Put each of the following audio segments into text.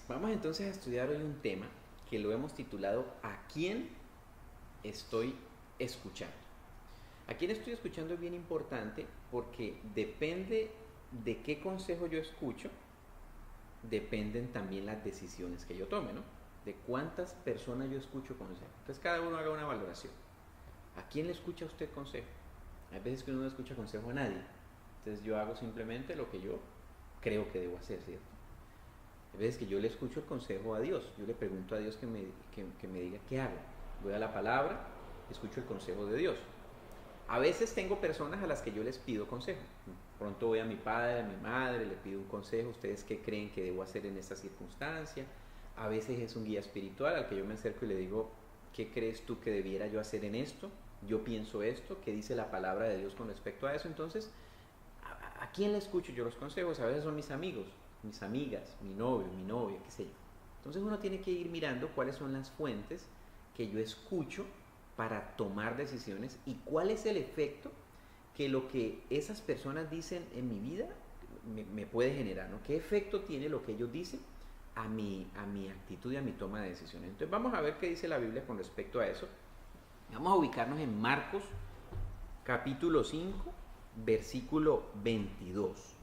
Vamos entonces a estudiar hoy un tema que lo hemos titulado ¿A quién estoy escuchando? ¿A quién estoy escuchando? Es bien importante porque depende de qué consejo yo escucho, dependen también las decisiones que yo tome, ¿no? De cuántas personas yo escucho consejo. Entonces cada uno haga una valoración. ¿A quién le escucha usted consejo? Hay veces que uno no escucha consejo a nadie. Entonces yo hago simplemente lo que yo creo que debo hacer, ¿cierto? Hay veces que yo le escucho el consejo a Dios. Yo le pregunto a Dios que me diga qué hago. Voy a la palabra, escucho el consejo de Dios. A veces tengo personas a las que yo les pido consejo. Pronto voy a mi padre, a mi madre, le pido un consejo. ¿Ustedes qué creen que debo hacer en esta circunstancia? A veces es un guía espiritual al que yo me acerco y le digo, ¿qué crees tú que debiera yo hacer en esto? Yo pienso esto, ¿qué dice la palabra de Dios con respecto a eso? Entonces, ¿a quién le escucho yo los consejos? A veces son mis amigos, mis amigas, mi novio, mi novia, qué sé yo. Entonces uno tiene que ir mirando cuáles son las fuentes que yo escucho para tomar decisiones y cuál es el efecto que lo que esas personas dicen en mi vida me puede generar, ¿no? ¿Qué efecto tiene lo que ellos dicen a mi actitud y a mi toma de decisiones? Entonces vamos a ver qué dice la Biblia con respecto a eso. Vamos a ubicarnos en Marcos capítulo 5, versículo 22.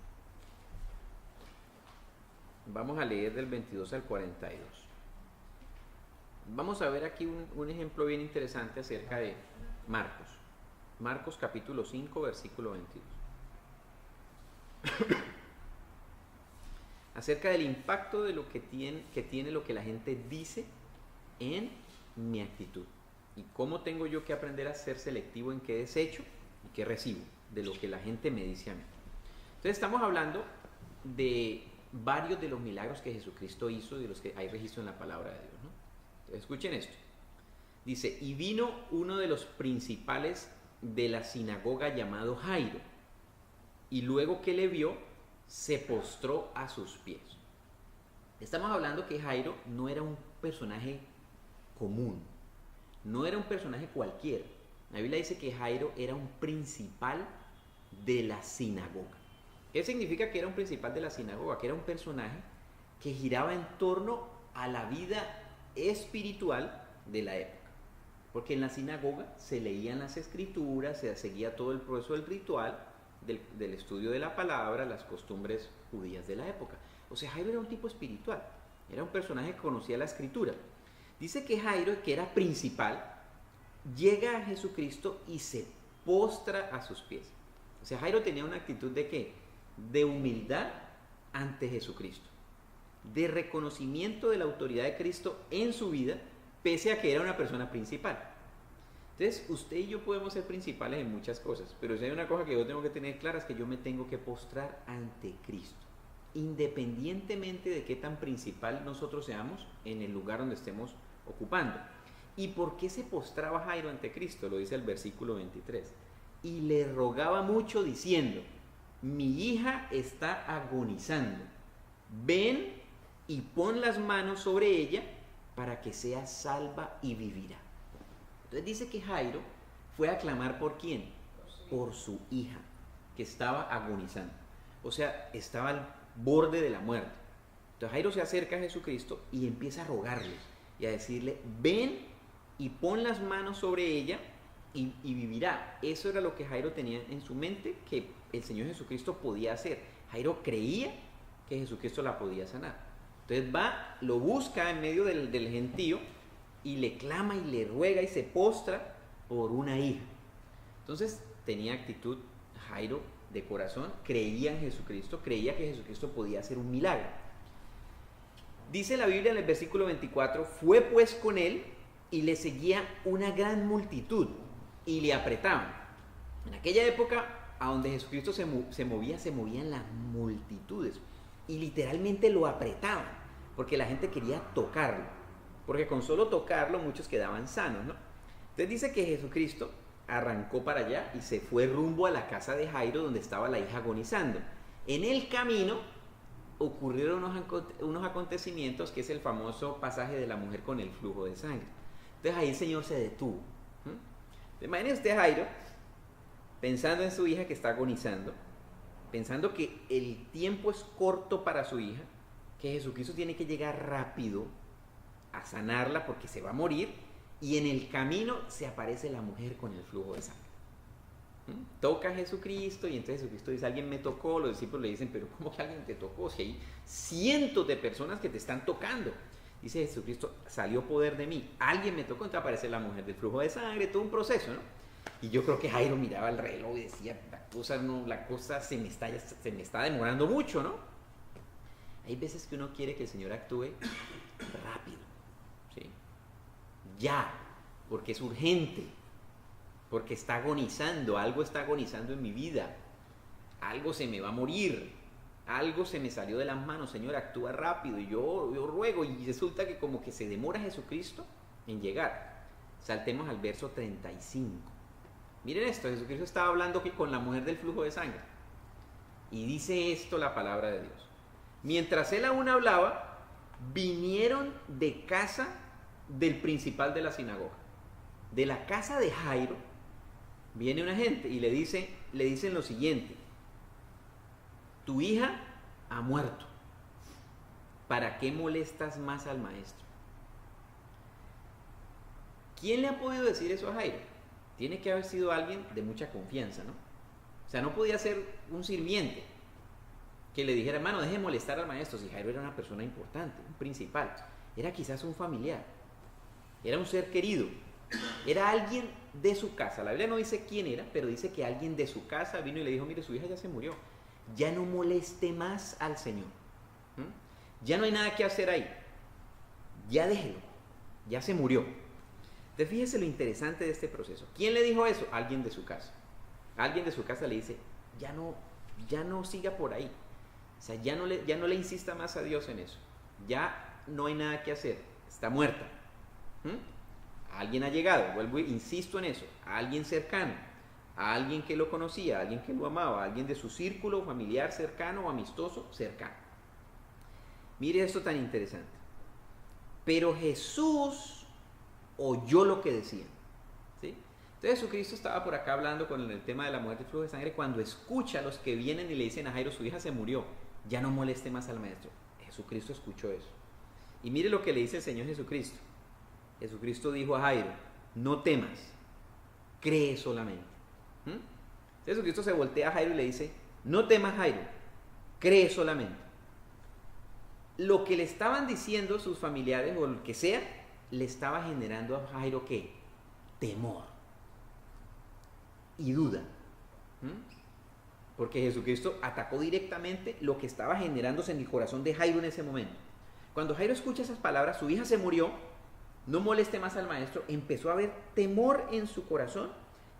Vamos a leer del 22 al 42. Vamos a ver aquí un ejemplo bien interesante acerca de Marcos. Marcos capítulo 5, versículo 22. Acerca del impacto de lo que tiene lo que la gente dice en mi actitud. Y cómo tengo yo que aprender a ser selectivo en qué desecho y qué recibo de lo que la gente me dice a mí. Entonces estamos hablando de varios de los milagros que Jesucristo hizo y de los que hay registro en la palabra de Dios, ¿no? Entonces escuchen esto. Dice, y vino uno de los principales de la sinagoga llamado Jairo, y luego que le vio, se postró a sus pies. Estamos hablando que Jairo no era un personaje común, no era un personaje cualquiera. La Biblia dice que Jairo era un principal de la sinagoga. ¿Qué significa que era un principal de la sinagoga? Que era un personaje que giraba en torno a la vida espiritual de la época. Porque en la sinagoga se leían las escrituras, se seguía todo el proceso del ritual, del estudio de la palabra, las costumbres judías de la época. O sea, Jairo era un tipo espiritual, era un personaje que conocía la escritura. Dice que Jairo, que era principal, llega a Jesucristo y se postra a sus pies. O sea, Jairo tenía una actitud de ¿qué? De humildad ante Jesucristo, de reconocimiento de la autoridad de Cristo en su vida, pese a que era una persona principal. Entonces, usted y yo podemos ser principales en muchas cosas, pero si hay una cosa que yo tengo que tener clara es que yo me tengo que postrar ante Cristo, independientemente de qué tan principal nosotros seamos en el lugar donde estemos ocupando. ¿Y por qué se postraba Jairo ante Cristo? Lo dice el versículo 23. Y le rogaba mucho diciendo, mi hija está agonizando, ven y pon las manos sobre ella para que sea salva y vivirá. Entonces dice que Jairo fue a clamar ¿por quién? Por su hija, que estaba agonizando. O sea, estaba al borde de la muerte. Entonces Jairo se acerca a Jesucristo y empieza a rogarle y a decirle, ven y pon las manos sobre ella y vivirá. Eso era lo que Jairo tenía en su mente, que el Señor Jesucristo podía hacer. Jairo creía que Jesucristo la podía sanar. Entonces va, lo busca en medio del gentío y le clama y le ruega y se postra por una hija. Entonces tenía actitud Jairo de corazón, creía en Jesucristo, creía que Jesucristo podía hacer un milagro. Dice la Biblia en el versículo 24, fue pues con él y le seguía una gran multitud y le apretaban. En aquella época, a donde Jesucristo se movían las multitudes y literalmente lo apretaban, porque la gente quería tocarlo, porque con solo tocarlo muchos quedaban sanos, ¿no? Entonces dice que Jesucristo arrancó para allá y se fue rumbo a la casa de Jairo, donde estaba la hija agonizando. En el camino ocurrieron unos acontecimientos, que es el famoso pasaje de la mujer con el flujo de sangre. Entonces ahí el Señor se detuvo. Imagínese usted a Jairo pensando en su hija que está agonizando, pensando que el tiempo es corto para su hija, que Jesucristo tiene que llegar rápido a sanarla porque se va a morir, y en el camino se aparece la mujer con el flujo de sangre. Toca a Jesucristo y entonces Jesucristo dice, alguien me tocó. Los discípulos le dicen, pero ¿cómo que alguien te tocó? Si hay cientos de personas que te están tocando. Dice Jesucristo, salió poder de mí, alguien me tocó. Entonces aparece la mujer del flujo de sangre, todo un proceso, ¿no? Y yo creo que Jairo miraba el reloj y decía, la cosa se me está demorando mucho, ¿no? Hay veces que uno quiere que el Señor actúe rápido, ¿sí? Ya, porque es urgente, porque está agonizando, algo está agonizando en mi vida, algo se me va a morir, algo se me salió de las manos. Señor, actúa rápido. Y yo ruego, y resulta que como que se demora Jesucristo en llegar. Saltemos al verso 35. Miren esto, Jesucristo estaba hablando aquí con la mujer del flujo de sangre, y dice esto la palabra de Dios: mientras él aún hablaba, vinieron de casa del principal de la sinagoga. De la casa de Jairo viene una gente y le dicen lo siguiente: tu hija ha muerto, ¿para qué molestas más al maestro? ¿Quién le ha podido decir eso a Jairo? Tiene que haber sido alguien de mucha confianza, ¿no? O sea, no podía ser un sirviente que le dijera, hermano, deje de molestar al maestro. Si Jairo era una persona importante, un principal, era quizás un familiar, era un ser querido, era alguien de su casa. La Biblia no dice quién era, pero dice que alguien de su casa vino y le dijo, mire, su hija ya se murió, ya no moleste más al Señor, ya no hay nada que hacer ahí, ya déjelo, ya se murió. Entonces fíjese lo interesante de este proceso. ¿Quién le dijo eso? Alguien de su casa. Alguien de su casa le dice, ya no siga por ahí. O sea, ya no le insista más a Dios en eso. Ya no hay nada que hacer. Está muerta. Alguien ha llegado, insisto en eso, a alguien cercano, a alguien que lo conocía, a alguien que lo amaba, a alguien de su círculo familiar cercano o amistoso cercano. Mire esto tan interesante. Pero Jesús oyó lo que decían, ¿sí? Entonces Jesucristo estaba por acá hablando con el tema de la mujer del flujo de sangre, cuando escucha a los que vienen y le dicen a Jairo, su hija se murió, ya no moleste más al maestro. Jesucristo escuchó eso. Y mire lo que le dice el Señor Jesucristo. Jesucristo dijo a Jairo, no temas, cree solamente. Entonces Jesucristo se voltea a Jairo y le dice, no temas, Jairo, cree solamente. Lo que le estaban diciendo sus familiares o lo que sea, le estaba generando a Jairo, ¿qué? Temor y duda. Porque Jesucristo atacó directamente lo que estaba generándose en el corazón de Jairo en ese momento. Cuando Jairo escucha esas palabras, su hija se murió, no moleste más al maestro, empezó a haber temor en su corazón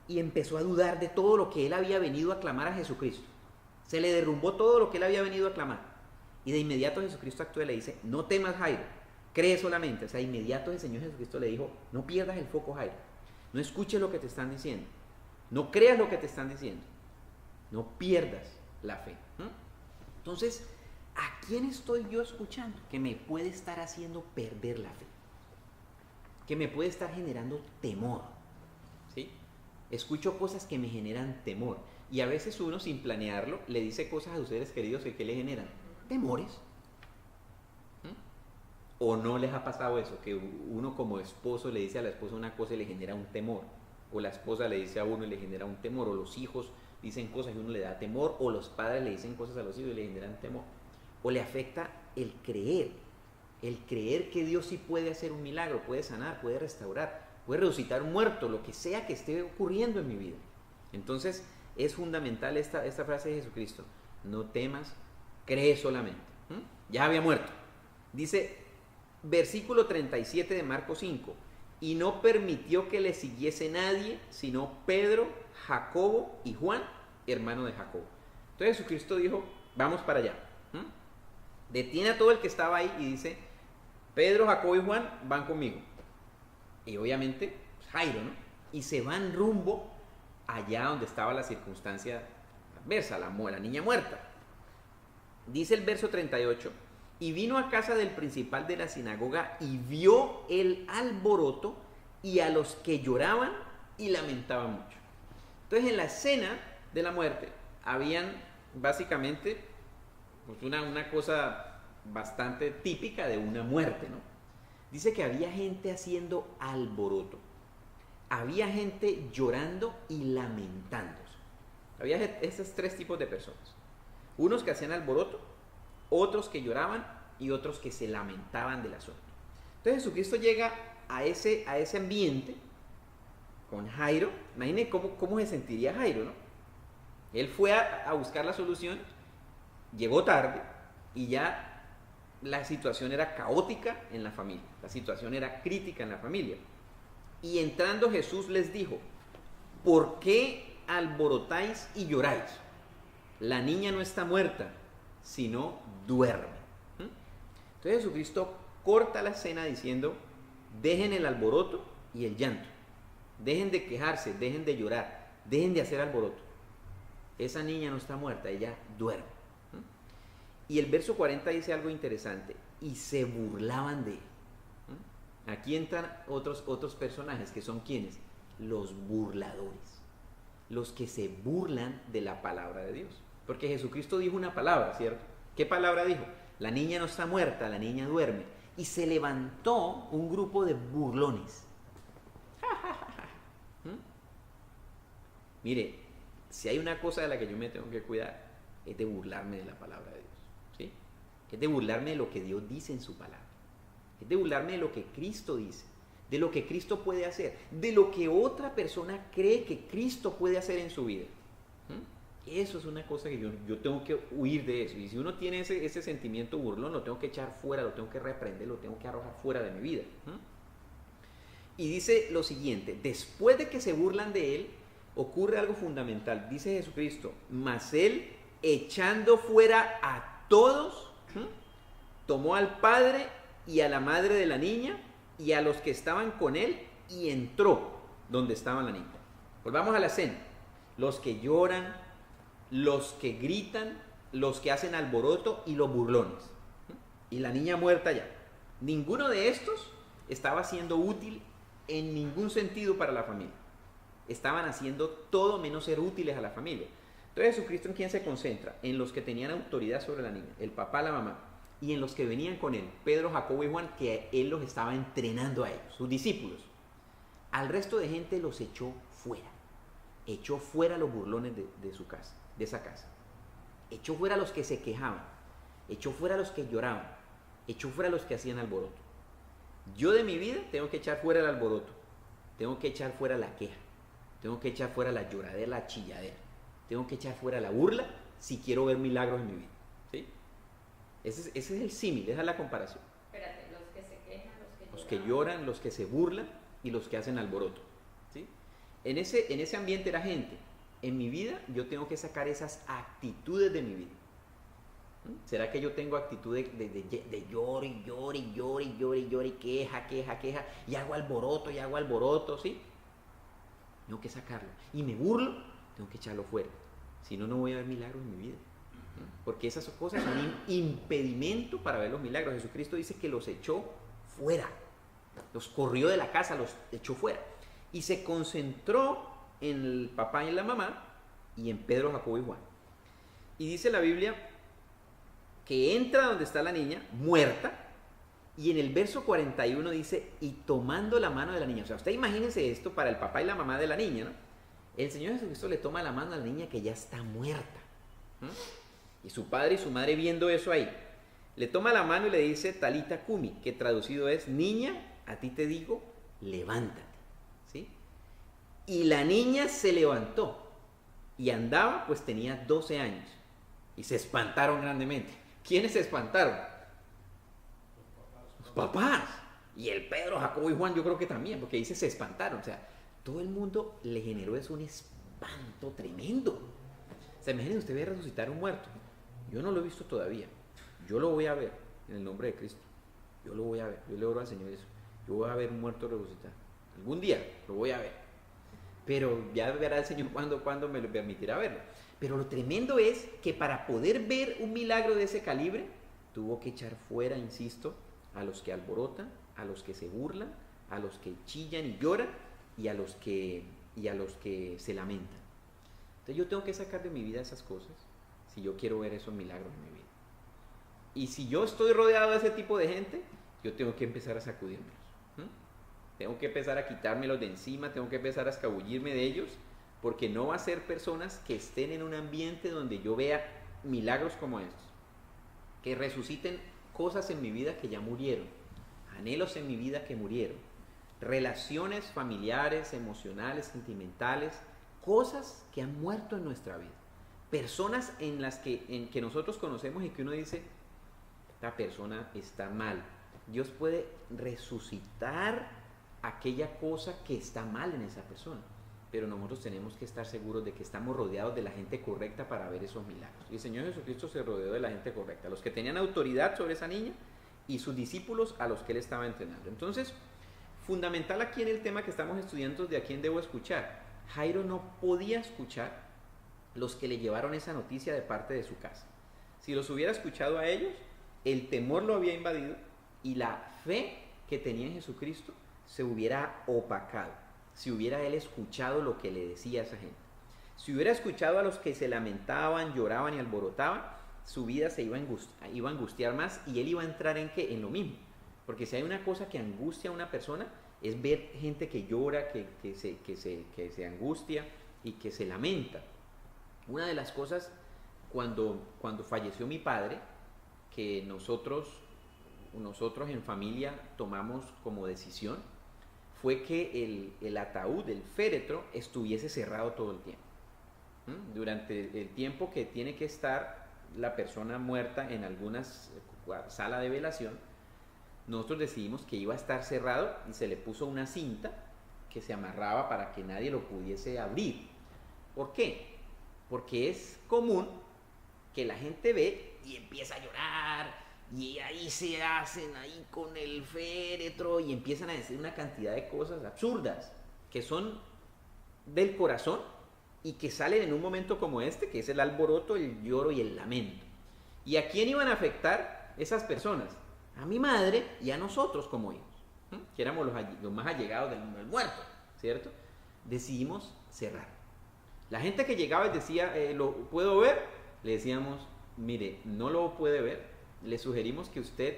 y empezó a dudar de todo lo que él había venido a clamar a Jesucristo. Se le derrumbó todo lo que él había venido a clamar. Y de inmediato Jesucristo actúa y le dice, no temas, Jairo, cree solamente. O sea, de inmediato el Señor Jesucristo le dijo, no pierdas el foco, Jairo, no escuches lo que te están diciendo, no creas lo que te están diciendo, no pierdas la fe. Entonces, ¿a quién estoy yo escuchando que me puede estar haciendo perder la fe? Que me puede estar generando temor, ¿sí? Escucho cosas que me generan temor, y a veces uno, sin planearlo, le dice cosas a sus seres queridos que le generan temores. ¿O no les ha pasado eso? Que uno como esposo le dice a la esposa una cosa y le genera un temor, o la esposa le dice a uno y le genera un temor, o los hijos dicen cosas y uno le da temor, o los padres le dicen cosas a los hijos y le generan temor, o le afecta el creer que Dios sí puede hacer un milagro, puede sanar, puede restaurar, puede resucitar un muerto, lo que sea que esté ocurriendo en mi vida. Entonces es fundamental esta frase de Jesucristo, no temas, cree solamente. Ya había muerto. Dice versículo 37 de Marcos 5, y no permitió que le siguiese nadie, sino Pedro, Jacobo y Juan, hermano de Jacobo. Entonces Jesucristo dijo, vamos para allá. Detiene a todo el que estaba ahí y dice, Pedro, Jacobo y Juan van conmigo. Y obviamente Jairo, ¿no? Y se van rumbo allá donde estaba la circunstancia adversa, la niña muerta. Dice el verso 38, y vino a casa del principal de la sinagoga y vio el alboroto y a los que lloraban y lamentaban mucho. Entonces en la escena de la muerte habían básicamente pues una cosa bastante típica de una muerte, ¿no? Dice que había gente haciendo alboroto, había gente llorando y lamentándose. Había esos tres tipos de personas. Unos que hacían alboroto, otros que lloraban y otros que se lamentaban del asunto. Entonces Jesucristo llega a ese ambiente con Jairo. Imaginen cómo se sentiría Jairo, ¿no? Él fue a buscar la solución, llegó tarde y ya la situación era caótica en la familia, la situación era crítica en la familia. Y entrando Jesús les dijo: ¿por qué alborotáis y lloráis? La niña no está muerta, sino duerme. Entonces Jesucristo corta la escena diciendo: dejen el alboroto y el llanto, dejen de quejarse, dejen de llorar, dejen de hacer alboroto. Esa niña no está muerta, ella duerme. Y el verso 40 dice algo interesante: y se burlaban de él. Aquí entran otros personajes que son ¿quiénes? Los burladores, los que se burlan de la palabra de Dios. Porque Jesucristo dijo una palabra, ¿cierto? ¿Qué palabra dijo? La niña no está muerta, la niña duerme. Y se levantó un grupo de burlones. Mire, si hay una cosa de la que yo me tengo que cuidar, es de burlarme de la palabra de Dios. ¿Sí? Es de burlarme de lo que Dios dice en su palabra. Es de burlarme de lo que Cristo dice, de lo que Cristo puede hacer, de lo que otra persona cree que Cristo puede hacer en su vida. Eso es una cosa que yo tengo que huir de eso. Y si uno tiene ese sentimiento burlón, lo tengo que echar fuera, lo tengo que reprender, lo tengo que arrojar fuera de mi vida. Y dice lo siguiente: después de que se burlan de él, ocurre algo fundamental. Dice Jesucristo: mas él, echando fuera a todos, tomó al padre y a la madre de la niña y a los que estaban con él y entró donde estaba la niña. Volvamos a la escena. Los que lloran, los que gritan, los que hacen alboroto y los burlones. Y la niña muerta ya. Ninguno de estos estaba siendo útil en ningún sentido para la familia. Estaban haciendo todo menos ser útiles a la familia. Entonces Jesucristo, ¿en quién se concentra? En los que tenían autoridad sobre la niña, el papá, la mamá, y en los que venían con él, Pedro, Jacobo y Juan, que él los estaba entrenando a ellos, sus discípulos. Al resto de gente los echó fuera. Echó fuera los burlones de su casa, de esa casa. Echó fuera a los que se quejaban. Echó fuera a los que lloraban. Echó fuera a los que hacían alboroto. Yo de mi vida tengo que echar fuera el alboroto. Tengo que echar fuera la queja. Tengo que echar fuera la lloradera, la chilladera. Tengo que echar fuera la burla si quiero ver milagros en mi vida. ¿Sí? Ese es el símil, esa es la comparación. Espérate, los que se quejan, los que lloran, los que se burlan y los que hacen alboroto. ¿Sí? En ese ambiente era gente. En mi vida yo tengo que sacar esas actitudes de mi vida. ¿Será que yo tengo actitud de lloro y lloro y lloro y lloro y lloro y queja y hago alboroto, ¿sí? Tengo que sacarlo. Y me burlo, tengo que echarlo fuera. Si no, no voy a ver milagros en mi vida. Porque esas cosas son un impedimento para ver los milagros. Jesucristo dice que los echó fuera. Los corrió de la casa, los echó fuera. Y se concentró en el papá y en la mamá y en Pedro, Jacobo y Juan. Y dice la Biblia que entra donde está la niña, muerta, y en el verso 41 dice: y tomando la mano de la niña. O sea, usted imagínense esto para el papá y la mamá de la niña, ¿no? El Señor Jesucristo le toma la mano a la niña que ya está muerta. Y su padre y su madre viendo eso ahí, le toma la mano y le dice: Talita Kumi, que traducido es: niña, a ti te digo, levántate. ¿Sí? Y la niña se levantó y andaba, pues tenía 12 años. Y se espantaron grandemente. ¿Quiénes se espantaron? Los papás. Y el Pedro, Jacobo y Juan, yo creo que también, porque dice se espantaron. O sea, todo el mundo le generó eso un espanto tremendo. O sea, imagínense usted ver resucitar a un muerto. Yo no lo he visto todavía. Yo lo voy a ver en el nombre de Cristo. Yo lo voy a ver. Yo le oro al Señor eso. Yo voy a ver un muerto resucitar. Algún día lo voy a ver. Pero ya verá el Señor cuándo me lo permitirá verlo. Pero lo tremendo es que para poder ver un milagro de ese calibre, tuvo que echar fuera, insisto, a los que alborotan, a los que se burlan, a los que chillan y lloran y a los que se lamentan. Entonces yo tengo que sacar de mi vida esas cosas si yo quiero ver esos milagros en mi vida. Y si yo estoy rodeado de ese tipo de gente, yo tengo que empezar a sacudírmelos. Tengo que empezar a quitármelos de encima, tengo que empezar a escabullirme de ellos, porque no va a ser personas que estén en un ambiente donde yo vea milagros como estos, que resuciten cosas en mi vida que ya murieron, anhelos en mi vida que murieron, relaciones familiares, emocionales, sentimentales, cosas que han muerto en nuestra vida, personas en que nosotros conocemos y que uno dice, esta persona está mal. Dios puede resucitar aquella cosa que está mal en esa persona, pero nosotros tenemos que estar seguros de que estamos rodeados de la gente correcta para ver esos milagros. Y el Señor Jesucristo se rodeó de la gente correcta, los que tenían autoridad sobre esa niña y sus discípulos a los que Él estaba entrenando. Entonces, fundamental aquí en el tema que estamos estudiando, de a quién debo escuchar. Jairo no podía escuchar los que le llevaron esa noticia de parte de su casa. Si los hubiera escuchado a ellos, el temor lo había invadido y la fe que tenía en Jesucristo se hubiera opacado. Si hubiera él escuchado lo que le decía a esa gente, si hubiera escuchado a los que se lamentaban, lloraban y alborotaban, su vida se iba a angustiar más, y él iba a entrar en ¿qué? En lo mismo. Porque si hay una cosa que angustia a una persona, es ver gente que llora, que se angustia y que se lamenta. Una de las cosas cuando falleció mi padre, que nosotros en familia tomamos como decisión, fue que el ataúd, el féretro, estuviese cerrado todo el tiempo. Durante el tiempo que tiene que estar la persona muerta en alguna sala de velación, nosotros decidimos que iba a estar cerrado y se le puso una cinta que se amarraba para que nadie lo pudiese abrir. ¿Por qué? Porque es común que la gente ve y empieza a llorar, y ahí se hacen ahí con el féretro y empiezan a decir una cantidad de cosas absurdas que son del corazón y que salen en un momento como este, que es el alboroto, el lloro y el lamento. ¿Y a quién iban a afectar esas personas? A mi madre y a nosotros como hijos, que éramos los más allegados del muerto, ¿cierto? Decidimos cerrar. La gente que llegaba y decía, ¿lo puedo ver? Le decíamos, mire, no lo puede ver. Le sugerimos que usted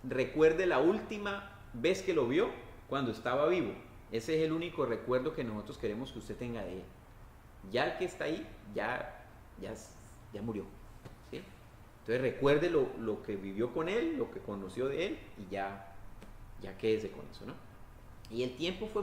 recuerde la última vez que lo vio cuando estaba vivo. Ese es el único recuerdo que nosotros queremos que usted tenga de él. Ya el que está ahí, ya murió, ¿sí? Entonces recuerde lo que vivió con él, lo que conoció de él, y ya quédese con eso, ¿no? Y el tiempo fue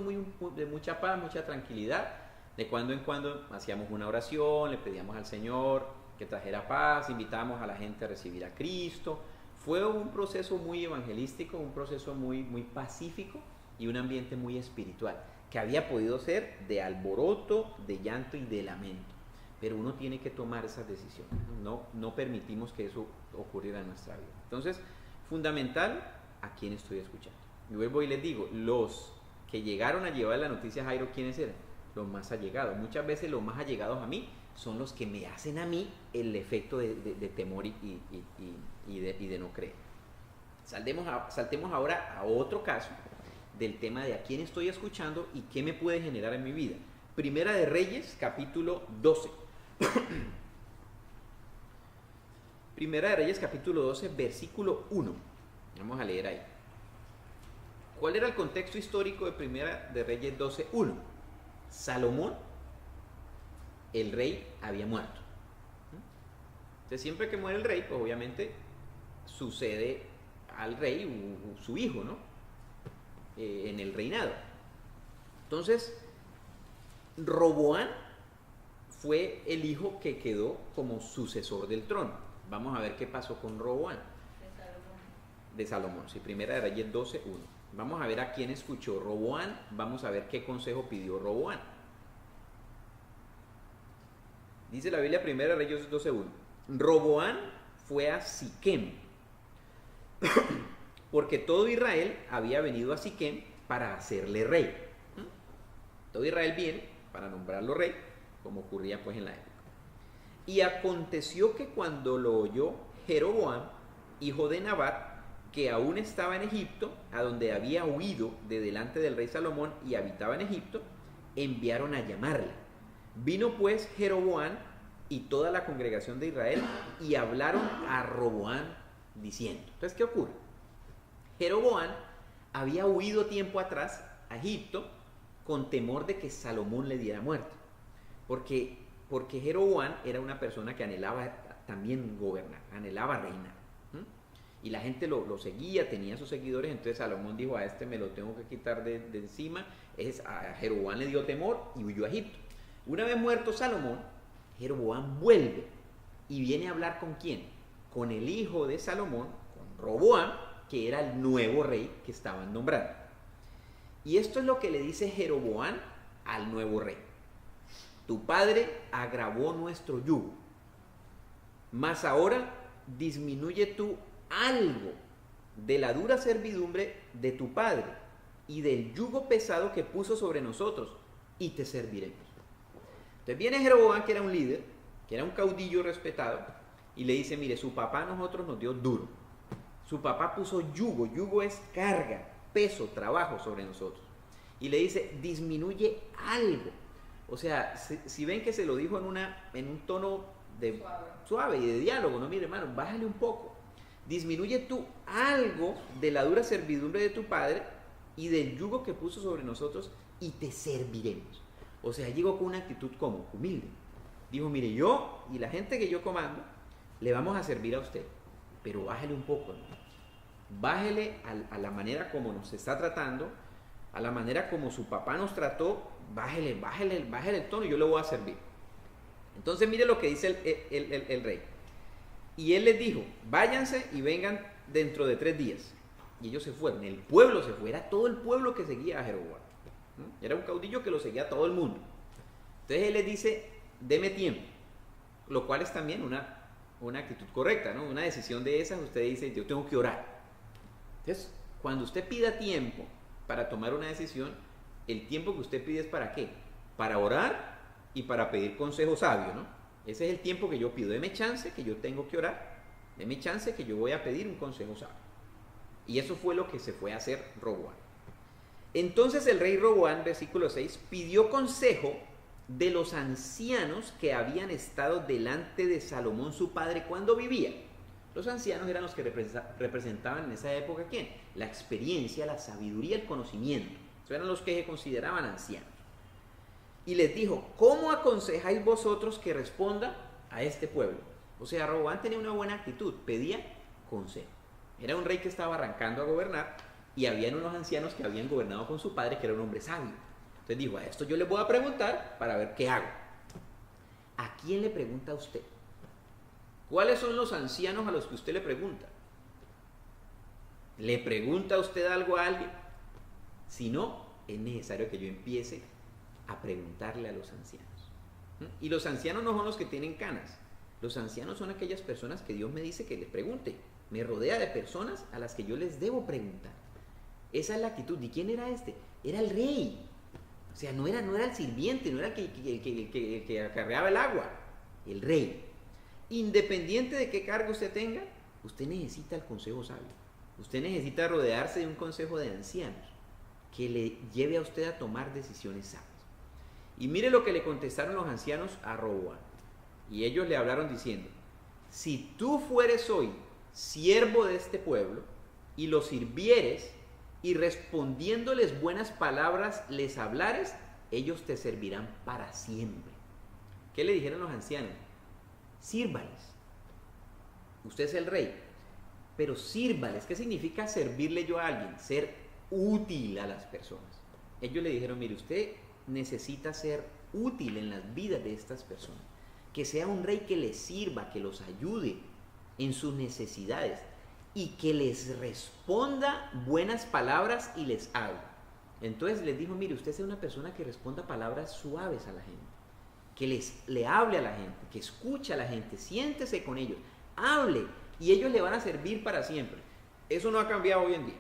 de mucha paz, mucha tranquilidad. De cuando en cuando hacíamos una oración, le pedíamos al Señor que trajera paz, invitábamos a la gente a recibir a Cristo. Fue un proceso muy evangelístico, un proceso muy pacífico y un ambiente muy espiritual, que había podido ser de alboroto, de llanto y de lamento. Pero uno tiene que tomar esas decisiones, no permitimos que eso ocurriera en nuestra vida. Entonces, fundamental, ¿a quién estoy escuchando? Y vuelvo y les digo, los que llegaron a llevar la noticia a Jairo, ¿quiénes eran? Los más allegados. Muchas veces los más allegados a mí son los que me hacen a mí el efecto de temor y de no creer. Saltemos ahora a otro caso del tema de a quién estoy escuchando y qué me puede generar en mi vida. Primera de Reyes, capítulo 12. Primera de Reyes, capítulo 12, versículo 1. Vamos a leer ahí. ¿Cuál era el contexto histórico de Primera de Reyes 12, 1? Salomón, el rey, había muerto. Entonces, siempre que muere el rey, pues obviamente sucede al rey su hijo, ¿no? En el reinado. Entonces, Roboán fue el hijo que quedó como sucesor del trono. Vamos a ver qué pasó con Roboán. De Salomón, sí, Primera de Reyes 12, 1. Vamos a ver a quién escuchó Roboán, vamos a ver qué consejo pidió Roboán. Dice la Biblia, Primera de Reyes 12, 1. Roboán fue a Siquem, porque todo Israel había venido a Siquem para hacerle rey. Todo Israel viene para nombrarlo rey, como ocurría pues en la época. Y aconteció que cuando lo oyó Jeroboam, hijo de Nabat, que aún estaba en Egipto, a donde había huido de delante del rey Salomón y habitaba en Egipto, enviaron a llamarla. Vino pues Jeroboam y toda la congregación de Israel y hablaron a Roboam diciendo. Entonces, ¿qué ocurre? Jeroboam había huido tiempo atrás a Egipto con temor de que Salomón le diera muerte. Porque Jeroboam era una persona que anhelaba también gobernar, anhelaba reinar. Y la gente lo seguía, tenía sus seguidores, entonces Salomón dijo, a este me lo tengo que quitar de encima. A Jeroboam le dio temor y huyó a Egipto. Una vez muerto Salomón, Jeroboam vuelve y viene a hablar ¿con quién? Con el hijo de Salomón, con Roboam, que era el nuevo rey que estaban nombrando. Y esto es lo que le dice Jeroboam al nuevo rey. Tu padre agravó nuestro yugo, mas ahora disminuye tú algo de la dura servidumbre de tu padre y del yugo pesado que puso sobre nosotros, y te serviremos. Entonces viene Jeroboam, que era un líder, que era un caudillo respetado, y le dice, mire, su papá a nosotros nos dio duro. Su papá puso yugo, yugo es carga, peso, trabajo sobre nosotros. Y le dice, disminuye algo. O sea, si ven que se lo dijo en un tono suave y de diálogo, no, mire hermano, bájale un poco. Disminuye tú algo de la dura servidumbre de tu padre y del yugo que puso sobre nosotros, y te serviremos. O sea, llegó con una actitud como humilde. Dijo, mire, yo y la gente que yo comando, le vamos a servir a usted, pero bájale un poco, ¿no? Bájele a la manera como nos está tratando, a la manera como su papá nos trató, bájele el tono y yo le voy a servir. Entonces mire lo que dice el rey. Y él les dijo, váyanse y vengan dentro de 3 días. Y ellos se fueron, el pueblo se fue, era todo el pueblo que seguía a Jeroboam. Era un caudillo que lo seguía a todo el mundo. Entonces él les dice, deme tiempo, lo cual es también una actitud correcta, ¿no? Una decisión de esas, usted dice, yo tengo que orar. Entonces, cuando usted pida tiempo para tomar una decisión, el tiempo que usted pide es ¿para qué? Para orar y para pedir consejo sabio, ¿no? Ese es el tiempo que yo pido. Deme chance que yo tengo que orar, deme chance que yo voy a pedir un consejo sabio. Y eso fue lo que se fue a hacer Roboam. Entonces el rey Roboam, versículo 6, pidió consejo de los ancianos que habían estado delante de Salomón su padre cuando vivía. Los ancianos eran los que representaban en esa época ¿quién? La experiencia, la sabiduría, el conocimiento. Esos eran los que se consideraban ancianos. Y les dijo, ¿cómo aconsejáis vosotros que responda a este pueblo? O sea, Roboam tenía una buena actitud, pedía consejo. Era un rey que estaba arrancando a gobernar y habían unos ancianos que habían gobernado con su padre, que era un hombre sabio. Entonces dijo, a esto yo les voy a preguntar para ver qué hago. ¿A quién le pregunta a usted? ¿Cuáles son los ancianos a los que usted le pregunta? ¿Le pregunta usted algo a alguien? Si no, es necesario que yo empiece a preguntarle a los ancianos. Y los ancianos no son los que tienen canas. Los ancianos son aquellas personas que Dios me dice que les pregunte. Me rodea de personas a las que yo les debo preguntar. Esa es la actitud. ¿Y quién era este? Era el rey. O sea, no era el sirviente, no era el que acarreaba el agua. El rey. Independiente de qué cargo usted tenga, usted necesita el consejo sabio. Usted necesita rodearse de un consejo de ancianos que le lleve a usted a tomar decisiones sabias. Y mire lo que le contestaron los ancianos a Roboam. Y ellos le hablaron diciendo, si tú fueres hoy siervo de este pueblo y los sirvieres y respondiéndoles buenas palabras les hablares, ellos te servirán para siempre. ¿Qué le dijeron los ancianos? Sírvales. Usted es el rey, pero sírvales. ¿Qué significa servirle yo a alguien? Ser útil a las personas. Ellos le dijeron, mire, usted necesita ser útil en las vidas de estas personas. Que sea un rey que les sirva, que los ayude en sus necesidades y que les responda buenas palabras y les hable. Entonces les dijo, mire, usted sea una persona que responda palabras suaves a la gente, que le hable a la gente, que escuche a la gente, siéntese con ellos, hable y ellos le van a servir para siempre. Eso no ha cambiado hoy en día.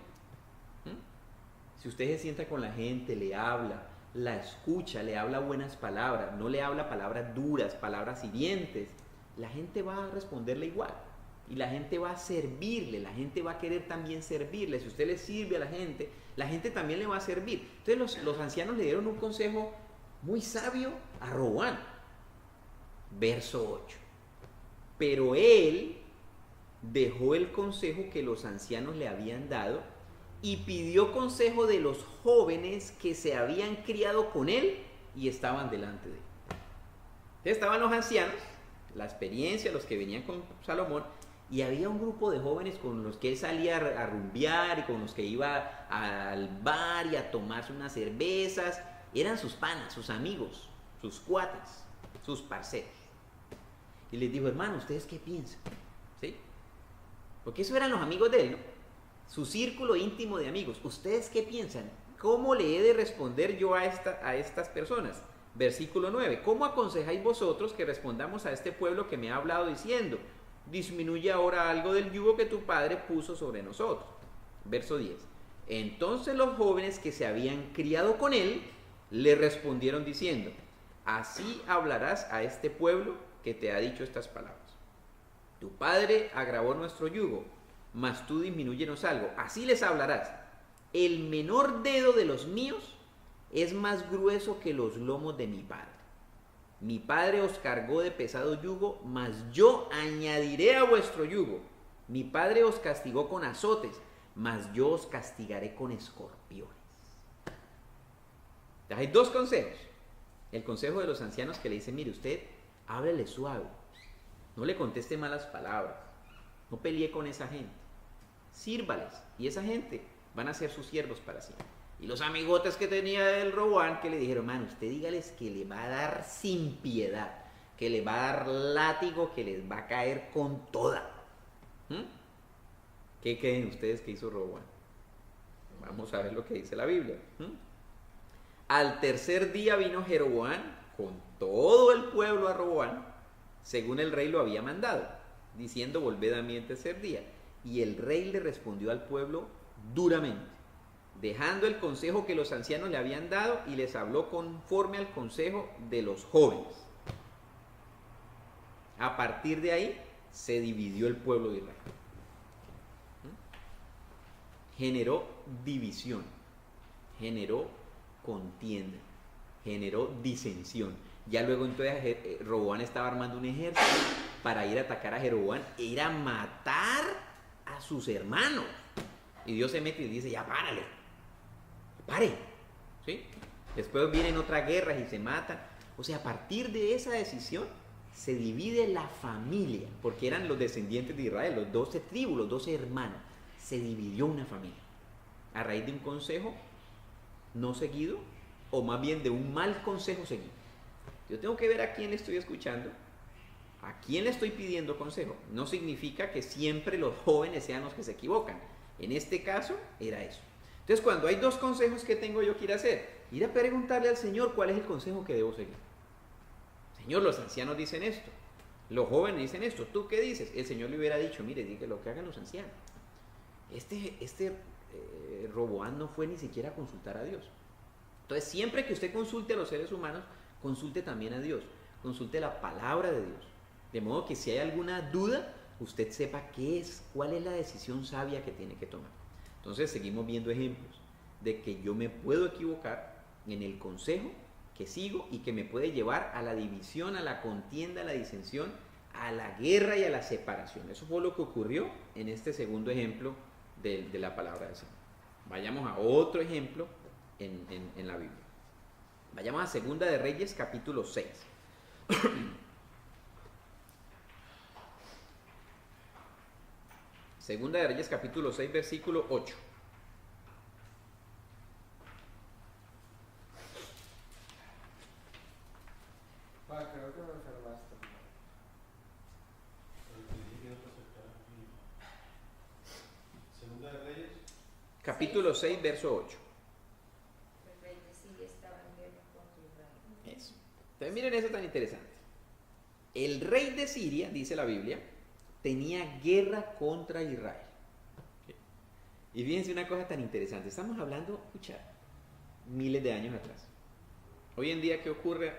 Si usted se sienta con la gente, le habla, la escucha, le habla buenas palabras, no le habla palabras duras, palabras hirientes, la gente va a responderle igual. Y la gente va a servirle, la gente va a querer también servirle. Si usted le sirve a la gente también le va a servir. Entonces los ancianos le dieron un consejo muy sabio a Roboam. Verso 8. Pero él dejó el consejo que los ancianos le habían dado y pidió consejo de los jóvenes que se habían criado con él y estaban delante de él. Entonces estaban los ancianos, la experiencia, los que venían con Salomón, y había un grupo de jóvenes con los que él salía a rumbear y con los que iba al bar y a tomarse unas cervezas. Eran sus panas, sus amigos, sus cuates, sus parceros. Y les dijo, hermano, ¿ustedes qué piensan? ¿Sí? Porque esos eran los amigos de él, ¿no? Su círculo íntimo de amigos. ¿Ustedes qué piensan? ¿Cómo le he de responder yo a estas personas? Versículo 9. ¿Cómo aconsejáis vosotros que respondamos a este pueblo que me ha hablado diciendo, disminuye ahora algo del yugo que tu padre puso sobre nosotros? Verso 10. Entonces los jóvenes que se habían criado con él le respondieron diciendo, así hablarás a este pueblo que te ha dicho estas palabras. Tu padre agravó nuestro yugo, mas tú disminúyenos algo. Así les hablarás. El menor dedo de los míos es más grueso que los lomos de mi padre. Mi padre os cargó de pesado yugo, mas yo añadiré a vuestro yugo. Mi padre os castigó con azotes, mas yo os castigaré con escorpiones. Hay dos consejos. El consejo de los ancianos que le dicen, mire, usted háblele suave, no le conteste malas palabras, no pelee con esa gente, sírvales, y esa gente van a ser sus siervos para siempre. Y los amigotes que tenía el Roboán que le dijeron, mano, usted dígales que le va a dar sin piedad, que le va a dar látigo, que les va a caer con toda. ¿Qué creen ustedes que hizo Roboán? Vamos a ver lo que dice la Biblia. Al tercer día vino Jeroboán con todo el pueblo a Roboán, según el rey lo había mandado, diciendo, volved a mí el tercer día. Y el rey le respondió al pueblo duramente, dejando el consejo que los ancianos le habían dado, y les habló conforme al consejo de los jóvenes. A partir de ahí se dividió el pueblo de Israel. Generó división, generó contienda, generó disensión. Ya luego entonces Roboán estaba armando un ejército para ir a atacar a Jeroboam e ir a matar a sus hermanos. Y Dios se mete y dice, ya párale, pare, ¿sí? Después vienen otras guerras y se matan. O sea, a partir de esa decisión se divide la familia, porque eran los descendientes de Israel, los 12 tribus, los 12 hermanos. Se dividió una familia a raíz de un consejo no seguido, o más bien de un mal consejo seguido. Yo tengo que ver a quién le estoy escuchando, a quién le estoy pidiendo consejo. No significa que siempre los jóvenes sean los que se equivocan. En este caso era eso. Entonces, cuando hay dos consejos que tengo yo que ir a hacer, ir a preguntarle al Señor cuál es el consejo que debo seguir. Señor, los ancianos dicen esto, los jóvenes dicen esto, ¿tú qué dices? El Señor le hubiera dicho, mire, diga lo que hagan los ancianos. Roboán no fue ni siquiera a consultar a Dios. Entonces, siempre que usted consulte a los seres humanos, consulte también a Dios, consulte la palabra de Dios, de modo que si hay alguna duda, usted sepa cuál es la decisión sabia que tiene que tomar. Entonces, seguimos viendo ejemplos de que yo me puedo equivocar en el consejo que sigo y que me puede llevar a la división, a la contienda, a la disensión, a la guerra y a la separación. Eso fue lo que ocurrió en este segundo ejemplo de la palabra del Señor. Vayamos a otro ejemplo en la Biblia. Vayamos a Segunda de Reyes, capítulo 6. Segunda de Reyes, capítulo 6, versículo 8. Creo que me enfermaste. Segunda de Reyes. Capítulo 6, verso 8. El rey de Siria estaba en guerra contra Israel. Eso. Entonces miren eso tan interesante. El rey de Siria, dice la Biblia, tenía guerra contra Israel. Y fíjense una cosa tan interesante. Estamos hablando, escucha, miles de años atrás. Hoy en día, ¿qué ocurre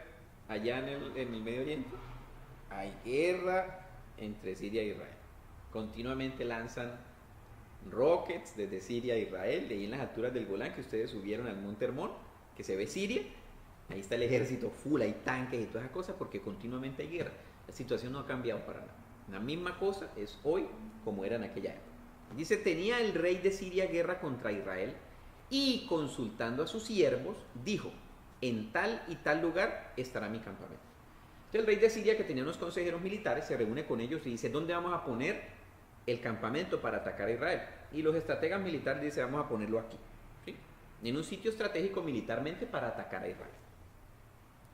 allá en el Medio Oriente? Hay guerra entre Siria e Israel. Continuamente lanzan rockets desde Siria a Israel, de ahí en las alturas del Golán, que ustedes subieron al Monte Hermón, que se ve Siria. Ahí está el ejército full, hay tanques y todas esas cosas, porque continuamente hay guerra. La situación no ha cambiado para nada. La misma cosa es hoy como era en aquella época. Dice, tenía el rey de Siria guerra contra Israel y consultando a sus siervos, dijo, en tal y tal lugar estará mi campamento. Entonces el rey de Siria, que tenía unos consejeros militares, se reúne con ellos y dice, ¿dónde vamos a poner el campamento para atacar a Israel? Y los estrategas militares dicen, vamos a ponerlo aquí, ¿sí? En un sitio estratégico militarmente para atacar a Israel.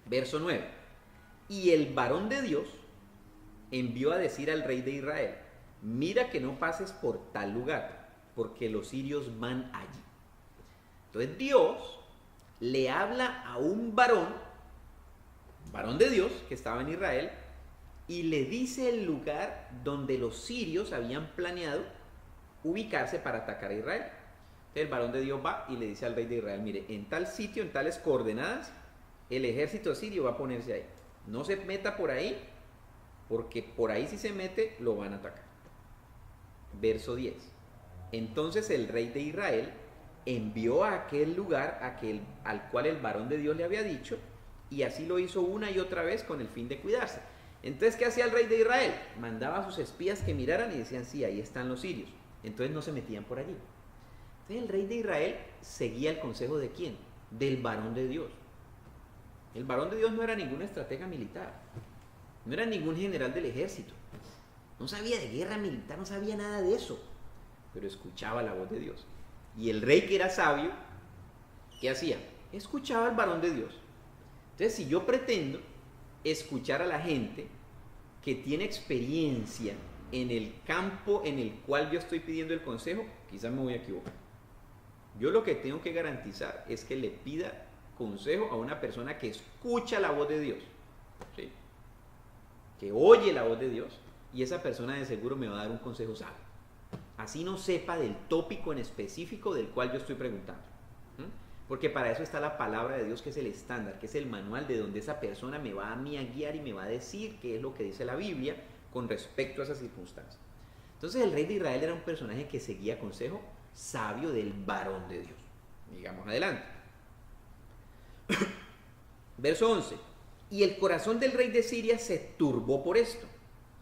Verso 9. Y el varón de Dios envió a decir al rey de Israel, mira que no pases por tal lugar, porque los sirios van allí. Entonces Dios le habla a un varón de Dios que estaba en Israel, y le dice el lugar donde los sirios habían planeado ubicarse para atacar a Israel. Entonces el varón de Dios va y le dice al rey de Israel, mire, en tal sitio, en tales coordenadas, el ejército sirio va a ponerse ahí. No se meta por ahí, porque por ahí si se mete, lo van a atacar. Verso 10. Entonces el rey de Israel envió a aquel lugar al cual el varón de Dios le había dicho, y así lo hizo una y otra vez con el fin de cuidarse. Entonces, ¿qué hacía el rey de Israel? Mandaba a sus espías que miraran y decían, sí, ahí están los sirios. Entonces no se metían por allí. Entonces el rey de Israel seguía el consejo ¿de quién? Del varón de Dios. El varón de Dios no era ningún estratega militar, no era ningún general del ejército, no sabía de guerra militar, no sabía nada de eso, pero escuchaba la voz de Dios. Y el rey, que era sabio, ¿qué hacía? Escuchaba al varón de Dios. Entonces, si yo pretendo escuchar a la gente que tiene experiencia en el campo en el cual yo estoy pidiendo el consejo, quizás me voy a equivocar. Yo lo que tengo que garantizar es que le pida consejo a una persona que escucha la voz de Dios, ¿sí? Que oye la voz de Dios, y esa persona de seguro me va a dar un consejo sabio, así no sepa del tópico en específico del cual yo estoy preguntando, ¿sí? Porque para eso está la palabra de Dios, que es el estándar, que es el manual de donde esa persona me va a mí a guiar y me va a decir qué es lo que dice la Biblia con respecto a esas circunstancias. Entonces el rey de Israel era un personaje que seguía consejo sabio del varón de Dios. Digamos adelante. Verso 11. Y el corazón del rey de Siria se turbó por esto,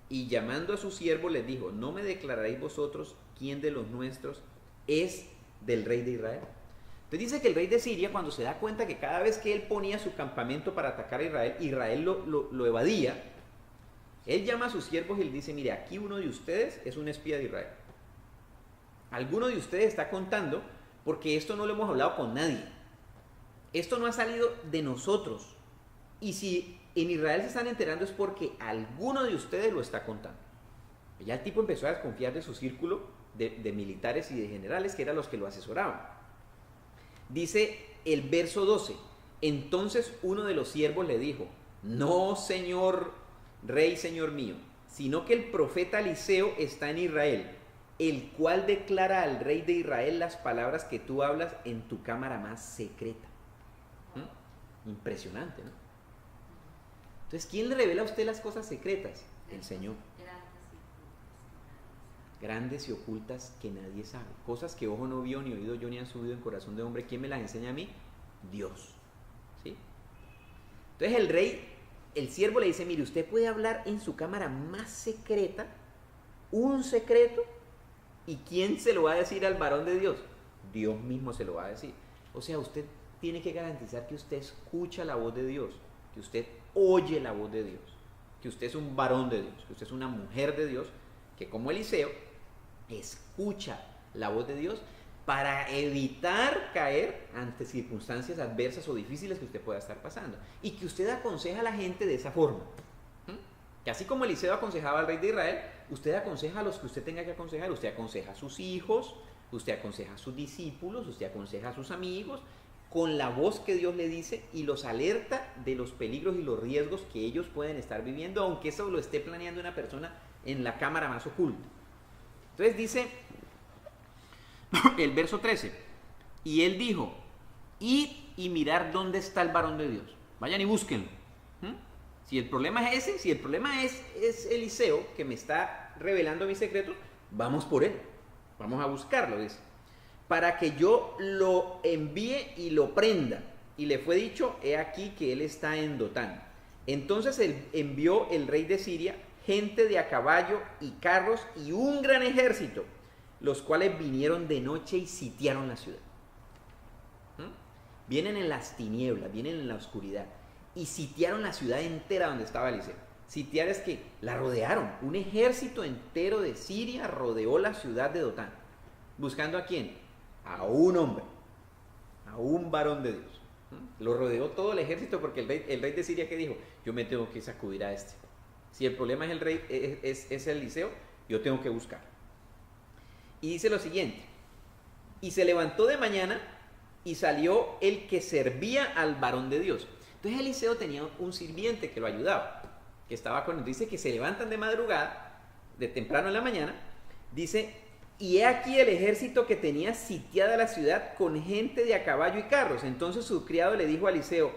y llamando a sus siervos les dijo, ¿no me declararéis vosotros quién de los nuestros es del rey de Israel? Entonces dice que el rey de Siria, cuando se da cuenta que cada vez que él ponía su campamento para atacar a Israel, Israel lo evadía, él llama a sus siervos y les dice, mire, aquí uno de ustedes es un espía de Israel. Alguno de ustedes está contando, porque esto no lo hemos hablado con nadie. Esto no ha salido de nosotros. Y si en Israel se están enterando es porque alguno de ustedes lo está contando. Ya el tipo empezó a desconfiar de su círculo de militares y de generales, que eran los que lo asesoraban. Dice el verso 12. Entonces uno de los siervos le dijo, no, señor rey, señor mío, sino que el profeta Eliseo está en Israel, el cual declara al rey de Israel las palabras que tú hablas en tu cámara más secreta. Impresionante, ¿no? Entonces, ¿quién le revela a usted las cosas secretas? El Señor. Grandes y ocultas que nadie sabe. Cosas que ojo no vio, ni oído yo, ni han subido en corazón de hombre. ¿Quién me las enseña a mí? Dios. ¿Sí? Entonces el siervo le dice, mire, usted puede hablar en su cámara más secreta, un secreto, ¿y quién se lo va a decir al varón de Dios? Dios mismo se lo va a decir. O sea, usted tiene que garantizar que usted escucha la voz de Dios, que usted oye la voz de Dios, que usted es un varón de Dios, que usted es una mujer de Dios, que como Eliseo escucha la voz de Dios para evitar caer ante circunstancias adversas o difíciles que usted pueda estar pasando, y que usted aconseja a la gente de esa forma. Que así como Eliseo aconsejaba al rey de Israel, usted aconseja a los que usted tenga que aconsejar. Usted aconseja a sus hijos, usted aconseja a sus discípulos, usted aconseja a sus amigos, con la voz que Dios le dice, y los alerta de los peligros y los riesgos que ellos pueden estar viviendo, aunque eso lo esté planeando una persona en la cámara más oculta. Entonces dice el verso 13, y él dijo, id y mirar dónde está el varón de Dios, vayan y búsquenlo. Si el problema es ese, si el problema es Eliseo, que me está revelando mis secretos, vamos por él, vamos a buscarlo, dice, para que yo lo envíe y lo prenda. Y le fue dicho, he aquí que él está en Dotán. Entonces envió el rey de Siria gente de a caballo y carros y un gran ejército, los cuales vinieron de noche y sitiaron la ciudad. Vienen en las tinieblas, vienen en la oscuridad y sitiaron la ciudad entera donde estaba Eliseo. Sitiar es que la rodearon. Un ejército entero de Siria rodeó la ciudad de Dotán. ¿Buscando a quién? A un hombre, a un varón de Dios. Lo rodeó todo el ejército porque el rey de Siria, ¿qué dijo? Yo me tengo que sacudir a este. Si el problema es el rey, es Eliseo, yo tengo que buscar. Y dice lo siguiente: y se levantó de mañana y salió el que servía al varón de Dios. Entonces Eliseo tenía un sirviente que lo ayudaba, que estaba con él. Dice que se levantan de madrugada, de temprano en la mañana, dice, y he aquí el ejército que tenía sitiada la ciudad con gente de a caballo y carros. Entonces su criado le dijo a Eliseo,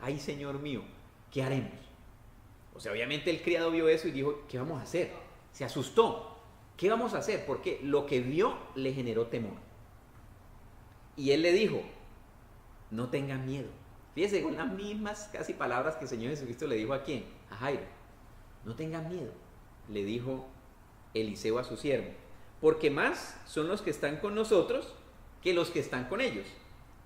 ay, señor mío, ¿qué haremos? O sea, obviamente el criado vio eso y dijo, ¿qué vamos a hacer? Se asustó. ¿Qué vamos a hacer? Porque lo que vio le generó temor. Y él le dijo, no tengan miedo. Fíjese, con las mismas casi palabras que el Señor Jesucristo le dijo a quién, a Jairo. No tengan miedo, le dijo Eliseo a su siervo, porque más son los que están con nosotros que los que están con ellos.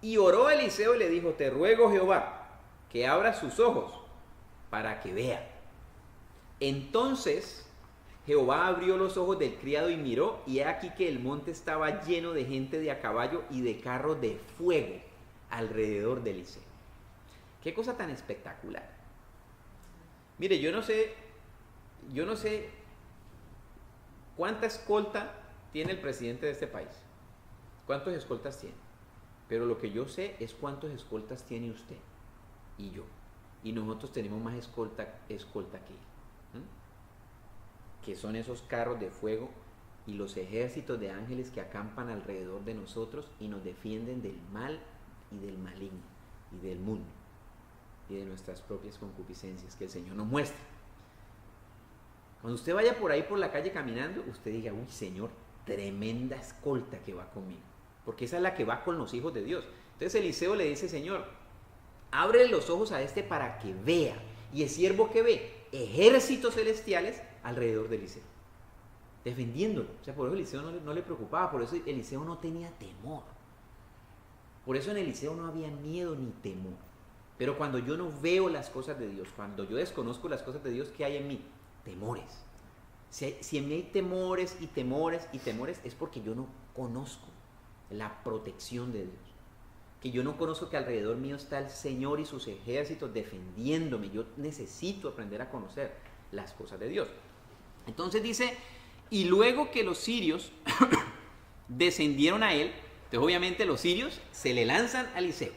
Y oró a Eliseo y le dijo, te ruego, Jehová, que abra sus ojos para que vea. Entonces Jehová abrió los ojos del criado y miró, y he aquí que el monte estaba lleno de gente de a caballo y de carros de fuego alrededor de Eliseo. Qué cosa tan espectacular. Mire, yo no sé cuánta escolta tiene el presidente de este país, cuántos escoltas tiene, pero lo que yo sé es cuántos escoltas tiene usted y yo, y nosotros tenemos más escolta que él, que son esos carros de fuego y los ejércitos de ángeles que acampan alrededor de nosotros y nos defienden del mal y del maligno y del mundo y de nuestras propias concupiscencias que el Señor nos muestra. Cuando usted vaya por ahí por la calle caminando, usted diga, uy, Señor, tremenda escolta que va conmigo, porque esa es la que va con los hijos de Dios. Entonces Eliseo le dice, Señor, ábrele los ojos a este para que vea. Y el siervo que ve ejércitos celestiales alrededor de Eliseo, defendiéndolo. O sea, por eso Eliseo no le preocupaba, por eso Eliseo no tenía temor. Por eso en Eliseo no había miedo ni temor. Pero cuando yo no veo las cosas de Dios, cuando yo desconozco las cosas de Dios, ¿qué hay en mí? Temores. Si en mí hay temores y temores y temores, es porque yo no conozco la protección de Dios. Que yo no conozco que alrededor mío está el Señor y sus ejércitos defendiéndome. Yo necesito aprender a conocer las cosas de Dios. Entonces dice, y luego que los sirios descendieron a él, entonces obviamente los sirios se le lanzan a Eliseo.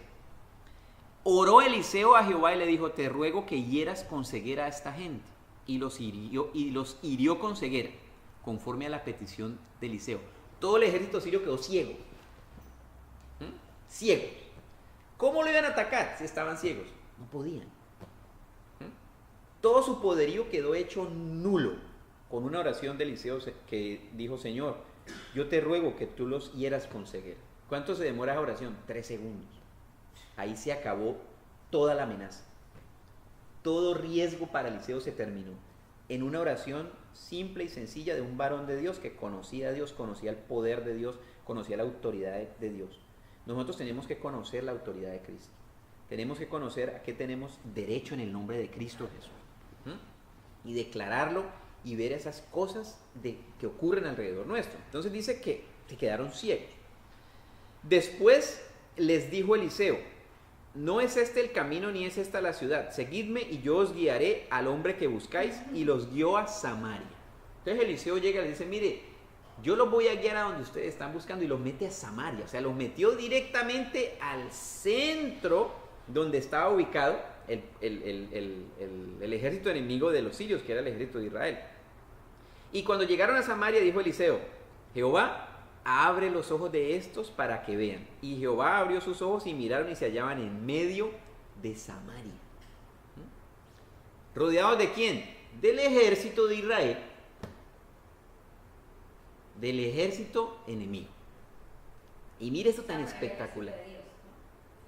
Oró Eliseo a Jehová y le dijo, te ruego que hieras con ceguera a esta gente. Y los hirió con ceguera, conforme a la petición de Eliseo. Todo el ejército sirio quedó ciego. Ciegos. ¿Cómo lo iban a atacar si estaban ciegos? No podían. Todo su poderío quedó hecho nulo con una oración de Eliseo que dijo, Señor, yo te ruego que tú los hieras con ceguera. ¿Cuánto se demora esa oración? 3 segundos. Ahí se acabó toda la amenaza. Todo riesgo para Eliseo se terminó en una oración simple y sencilla de un varón de Dios que conocía a Dios, conocía el poder de Dios, conocía la autoridad de Dios. Nosotros tenemos que conocer la autoridad de Cristo. Tenemos que conocer a qué tenemos derecho en el nombre de Cristo Jesús. Y declararlo y ver esas cosas que ocurren alrededor nuestro. Entonces dice que se quedaron ciegos. Después les dijo Eliseo, no es este el camino ni es esta la ciudad. Seguidme y yo os guiaré al hombre que buscáis. Y los guió a Samaria. Entonces Eliseo llega y le dice, mire, yo los voy a guiar a donde ustedes están buscando, y los mete a Samaria. O sea, los metió directamente al centro donde estaba ubicado el ejército enemigo de los sirios, que era el ejército de Israel. Y cuando llegaron a Samaria, dijo Eliseo, Jehová, abre los ojos de estos para que vean. Y Jehová abrió sus ojos y miraron y se hallaban en medio de Samaria. ¿Rodeados de quién? Del ejército de Israel. Del ejército enemigo. Y mire esto tan espectacular.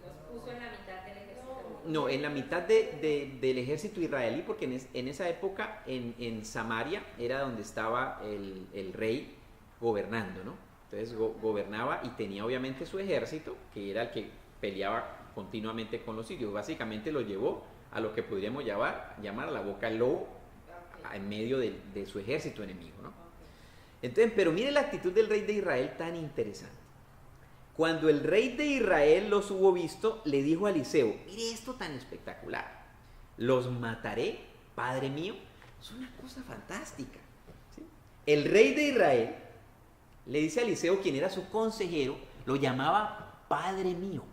Los puso en la mitad del ejército. No, en la mitad del ejército israelí, porque en esa época en Samaria era donde estaba el rey gobernando, ¿no? Entonces gobernaba y tenía obviamente su ejército, que era el que peleaba continuamente con los sirios. Básicamente lo llevó a lo que podríamos llamar la boca del lobo, en medio de su ejército enemigo, ¿no? Entonces, pero mire la actitud del rey de Israel tan interesante. Cuando el rey de Israel los hubo visto, le dijo a Eliseo: mire esto tan espectacular, los mataré, padre mío. Es una cosa fantástica, ¿sí? El rey de Israel le dice a Eliseo, quien era su consejero, lo llamaba padre mío.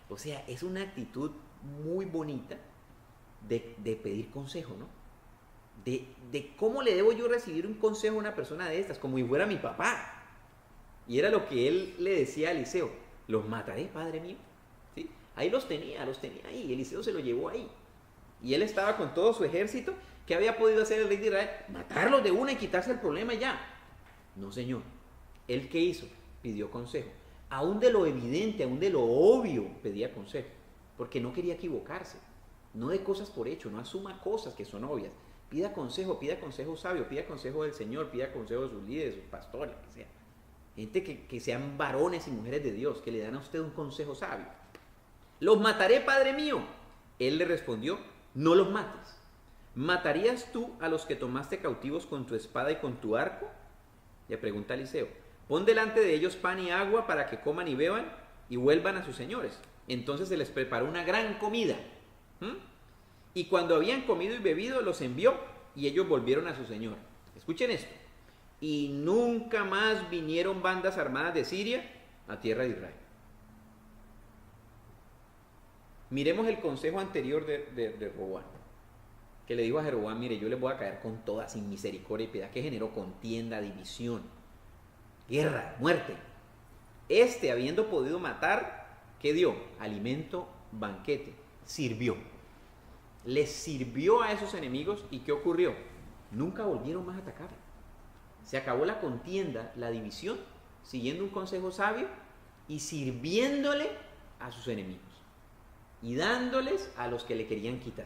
O sea, es una actitud muy bonita de pedir consejo, ¿no? De cómo le debo yo recibir un consejo a una persona de estas, como si fuera mi papá. Y era lo que él le decía a Eliseo: los mataré, padre mío. ¿Sí? Ahí los tenía ahí. Eliseo se lo llevó ahí. Y él estaba con todo su ejército. ¿Qué había podido hacer el rey de Israel? Matarlos de una y quitarse el problema ya. No, señor. ¿Él qué hizo? Pidió consejo. Aún de lo evidente, aún de lo obvio, pedía consejo. Porque no quería equivocarse. No de cosas por hecho, no asuma cosas que son obvias. Pida consejo sabio, pida consejo del Señor, pida consejo de sus líderes, sus pastores, lo que sea. Gente que sean varones y mujeres de Dios, que le dan a usted un consejo sabio. Los mataré, padre mío. Él le respondió: no los mates. ¿Matarías tú a los que tomaste cautivos con tu espada y con tu arco? Le pregunta Eliseo: pon delante de ellos pan y agua para que coman y beban y vuelvan a sus señores. Entonces se les preparó una gran comida. Y cuando habían comido y bebido, los envió y ellos volvieron a su señor. Escuchen esto. Y nunca más vinieron bandas armadas de Siria a tierra de Israel. Miremos el consejo anterior de Roboam, que le dijo a Jeroboam: mire, yo les voy a caer con toda, sin misericordia y piedad, que generó contienda, división, guerra, muerte. Habiendo podido matar, ¿qué dio? Alimento, banquete, sirvió. Les sirvió a esos enemigos. ¿Y qué ocurrió? Nunca volvieron más a atacar. Se acabó la contienda, la división, siguiendo un consejo sabio y sirviéndole a sus enemigos. Y dándoles a los que le querían quitar.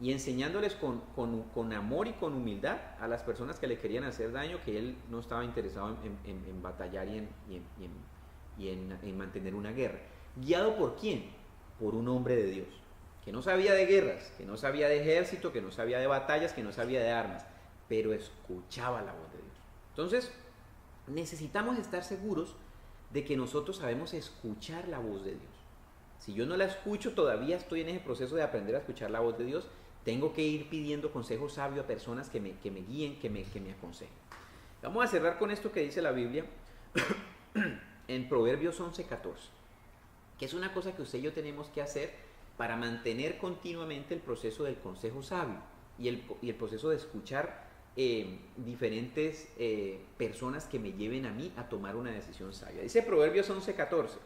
Y enseñándoles con amor y con humildad a las personas que le querían hacer daño, que él no estaba interesado en batallar y en mantener una guerra. ¿Guiado por quién? Por un hombre de Dios, que no sabía de guerras, que no sabía de ejército, que no sabía de batallas, que no sabía de armas, pero escuchaba la voz de Dios. Entonces, necesitamos estar seguros de que nosotros sabemos escuchar la voz de Dios. Si yo no la escucho, todavía estoy en ese proceso de aprender a escuchar la voz de Dios. Tengo que ir pidiendo consejo sabio a personas que me guíen, que me aconsejen. Vamos a cerrar con esto que dice la Biblia en Proverbios 11:14, que es una cosa que usted y yo tenemos que hacer para mantener continuamente el proceso del consejo sabio y el proceso de escuchar diferentes personas que me lleven a mí a tomar una decisión sabia. Dice Proverbios 11:14: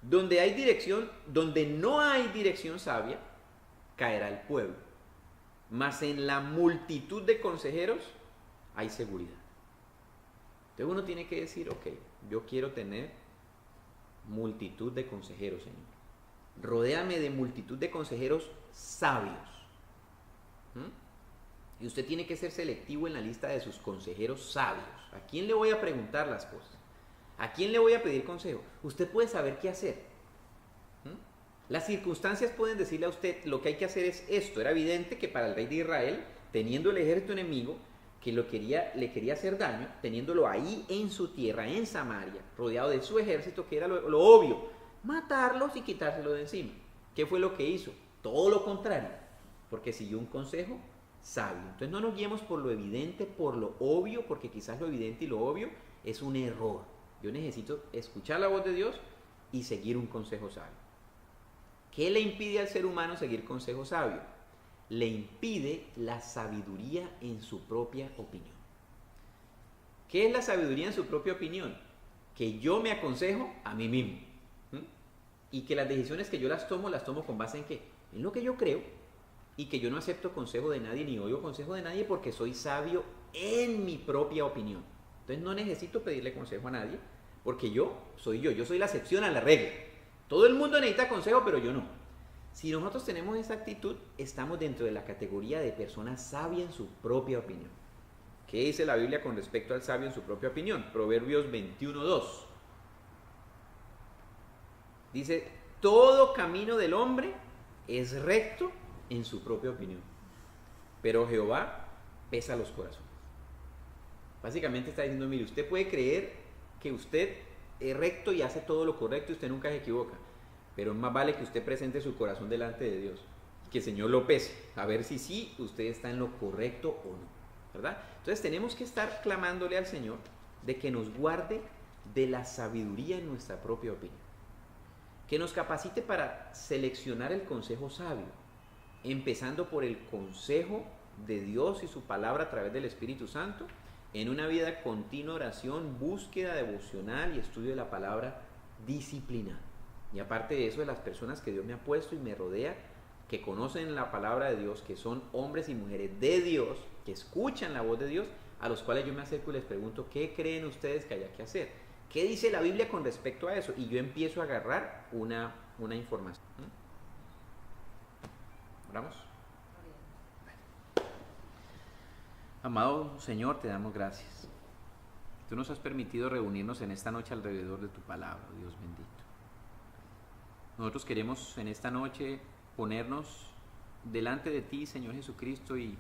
donde no hay dirección sabia, caerá el pueblo, mas en la multitud de consejeros hay seguridad. Entonces uno tiene que decir: ok, yo quiero tener multitud de consejeros, Señor. Rodéame de multitud de consejeros sabios. Y usted tiene que ser selectivo en la lista de sus consejeros sabios. ¿A quién le voy a preguntar las cosas? ¿A quién le voy a pedir consejo? Usted puede saber qué hacer. Las circunstancias pueden decirle a usted: lo que hay que hacer es esto. Era evidente que para el rey de Israel, teniendo el ejército enemigo que le quería hacer daño, teniéndolo ahí en su tierra, en Samaria, rodeado de su ejército, que era lo obvio, matarlos y quitárselo de encima. ¿Qué fue lo que hizo? Todo lo contrario, porque siguió un consejo sabio. Entonces no nos guiemos por lo evidente, por lo obvio, porque quizás lo evidente y lo obvio es un error. Yo necesito escuchar la voz de Dios y seguir un consejo sabio. ¿Qué le impide al ser humano seguir consejo sabio? Le impide la sabiduría en su propia opinión. ¿Qué es la sabiduría en su propia opinión? Que yo me aconsejo a mí mismo. Y que las decisiones que yo las tomo con base en ¿qué? En lo que yo creo. Y que yo no acepto consejo de nadie ni oigo consejo de nadie porque soy sabio en mi propia opinión. Entonces no necesito pedirle consejo a nadie porque yo soy la excepción a la regla. Todo el mundo necesita consejo, pero yo no. Si nosotros tenemos esa actitud, estamos dentro de la categoría de personas sabias en su propia opinión. ¿Qué dice la Biblia con respecto al sabio en su propia opinión? Proverbios 21:2. Dice, todo camino del hombre es recto en su propia opinión, pero Jehová pesa los corazones. Básicamente está diciendo, mire, usted puede creer que usted es recto y hace todo lo correcto y usted nunca se equivoca, pero más vale que usted presente su corazón delante de Dios, que el Señor lo pese, a ver si sí usted está en lo correcto o no, ¿verdad? Entonces tenemos que estar clamándole al Señor de que nos guarde de la sabiduría en nuestra propia opinión, que nos capacite para seleccionar el consejo sabio, empezando por el consejo de Dios y su palabra a través del Espíritu Santo, en una vida de continua oración, búsqueda devocional y estudio de la palabra disciplinada. Y aparte de eso, de las personas que Dios me ha puesto y me rodea, que conocen la palabra de Dios, que son hombres y mujeres de Dios, que escuchan la voz de Dios, a los cuales yo me acerco y les pregunto, ¿qué creen ustedes que haya que hacer? ¿Qué dice la Biblia con respecto a eso? Y yo empiezo a agarrar una información. ¿Oramos? Amado Señor, te damos gracias. Tú nos has permitido reunirnos en esta noche alrededor de tu palabra, Dios bendito. Nosotros queremos en esta noche ponernos delante de ti, Señor Jesucristo, y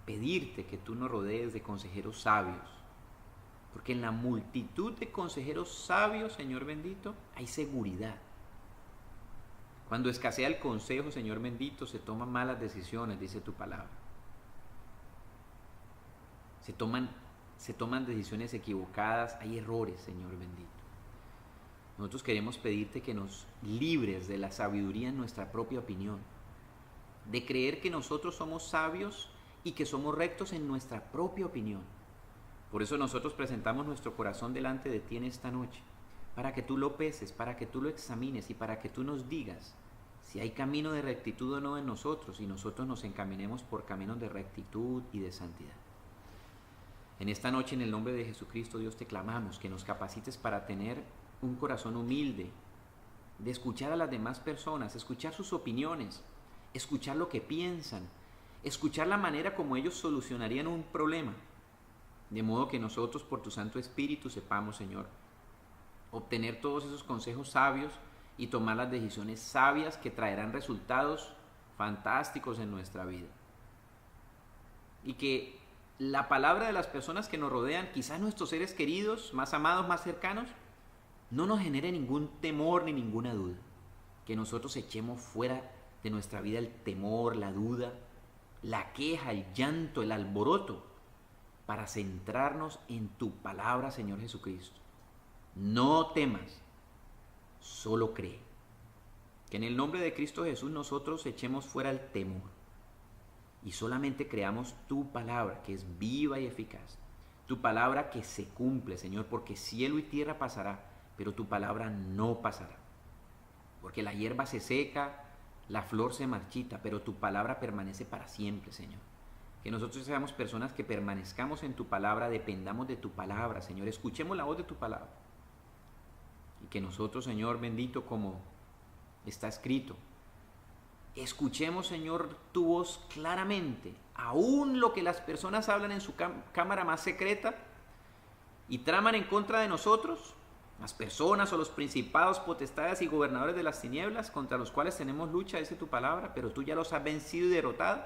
pedirte que tú nos rodees de consejeros sabios. Porque en la multitud de consejeros sabios, Señor bendito, hay seguridad. Cuando escasea el consejo, Señor bendito, se toman malas decisiones, dice tu palabra. Se toman decisiones equivocadas, hay errores, Señor bendito. Nosotros queremos pedirte que nos libres de la sabiduría en nuestra propia opinión, de creer que nosotros somos sabios y que somos rectos en nuestra propia opinión. Por eso nosotros presentamos nuestro corazón delante de ti en esta noche, para que tú lo peses, para que tú lo examines y para que tú nos digas si hay camino de rectitud o no en nosotros, y nosotros nos encaminemos por caminos de rectitud y de santidad. En esta noche, en el nombre de Jesucristo, Dios, te clamamos que nos capacites para tener un corazón humilde, de escuchar a las demás personas, escuchar sus opiniones, escuchar lo que piensan, escuchar la manera como ellos solucionarían un problema, de modo que nosotros, por tu Santo Espíritu, sepamos, Señor, obtener todos esos consejos sabios y tomar las decisiones sabias que traerán resultados fantásticos en nuestra vida. Y que la palabra de las personas que nos rodean, quizás nuestros seres queridos, más amados, más cercanos, no nos genere ningún temor ni ninguna duda. Que nosotros echemos fuera de nuestra vida el temor, la duda, la queja, el llanto, el alboroto, para centrarnos en tu palabra, Señor Jesucristo. No temas, solo cree. Que en el nombre de Cristo Jesús nosotros echemos fuera el temor y solamente creamos tu palabra, que es viva y eficaz. Tu palabra que se cumple, Señor, porque cielo y tierra pasará, pero tu palabra no pasará. Porque la hierba se seca, la flor se marchita, pero tu palabra permanece para siempre, Señor. Que nosotros seamos personas que permanezcamos en tu palabra, dependamos de tu palabra, Señor. Escuchemos la voz de tu palabra. Y que nosotros, Señor bendito, como está escrito, escuchemos, Señor, tu voz claramente, aún lo que las personas hablan en su cámara más secreta y traman en contra de nosotros, las personas o los principados, potestades y gobernadores de las tinieblas contra los cuales tenemos lucha, dice tu palabra, pero tú ya los has vencido y derrotado.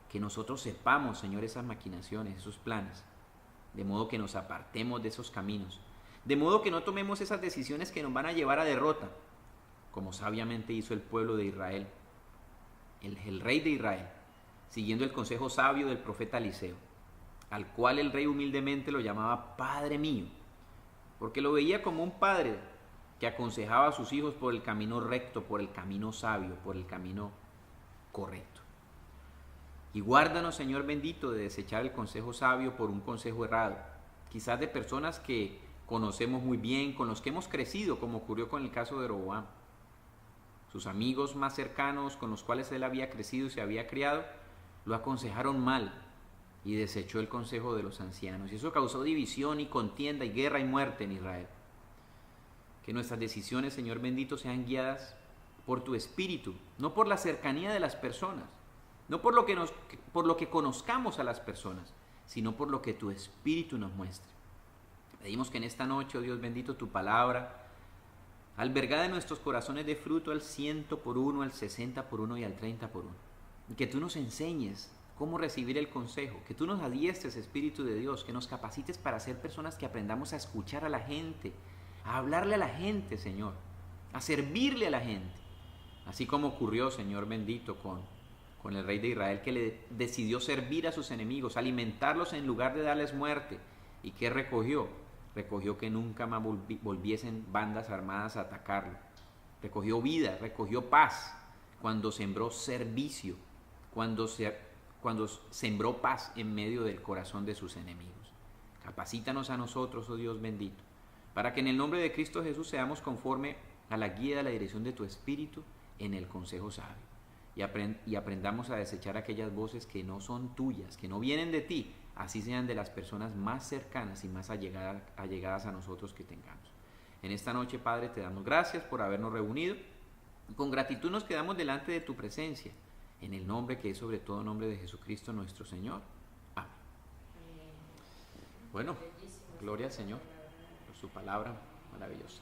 Que nosotros sepamos, Señor, esas maquinaciones, esos planes, de modo que nos apartemos de esos caminos, de modo que no tomemos esas decisiones que nos van a llevar a derrota, como sabiamente hizo el pueblo de Israel, el rey de Israel, siguiendo el consejo sabio del profeta Eliseo, al cual el rey humildemente lo llamaba Padre mío, porque lo veía como un padre que aconsejaba a sus hijos por el camino recto, por el camino sabio, por el camino correcto. Y guárdanos, Señor bendito, de desechar el consejo sabio por un consejo errado, quizás de personas que conocemos muy bien, con los que hemos crecido, como ocurrió con el caso de Roboam. Sus amigos más cercanos, con los cuales él había crecido y se había criado, lo aconsejaron mal y desechó el consejo de los ancianos. Y eso causó división y contienda y guerra y muerte en Israel. Que nuestras decisiones, Señor bendito, sean guiadas por tu Espíritu, no por la cercanía de las personas, no por lo que conozcamos a las personas, sino por lo que tu Espíritu nos muestre. Pedimos que en esta noche, oh Dios bendito, tu palabra, albergada en nuestros corazones, de fruto al 100 por uno, al 60 por uno y al 30 por uno. Y que tú nos enseñes cómo recibir el consejo, que tú nos adiestres, Espíritu de Dios, que nos capacites para ser personas que aprendamos a escuchar a la gente, a hablarle a la gente, Señor, a servirle a la gente. Así como ocurrió, Señor bendito, con el rey de Israel, que le decidió servir a sus enemigos, alimentarlos en lugar de darles muerte. ¿Y qué recogió? Recogió que nunca más volviesen bandas armadas a atacarlo. Recogió vida, recogió paz, cuando sembró servicio, cuando sembró paz en medio del corazón de sus enemigos. Capacítanos a nosotros, oh Dios bendito, para que en el nombre de Cristo Jesús seamos conforme a la guía de la dirección de tu Espíritu en el consejo sabio. Y aprendamos a desechar aquellas voces que no son tuyas, que no vienen de ti, así sean de las personas más cercanas y más allegadas a nosotros que tengamos. En esta noche, Padre, te damos gracias por habernos reunido. Con gratitud nos quedamos delante de tu presencia, en el nombre que es sobre todo nombre de Jesucristo nuestro Señor. Amén. Bueno, gloria al Señor por su palabra maravillosa.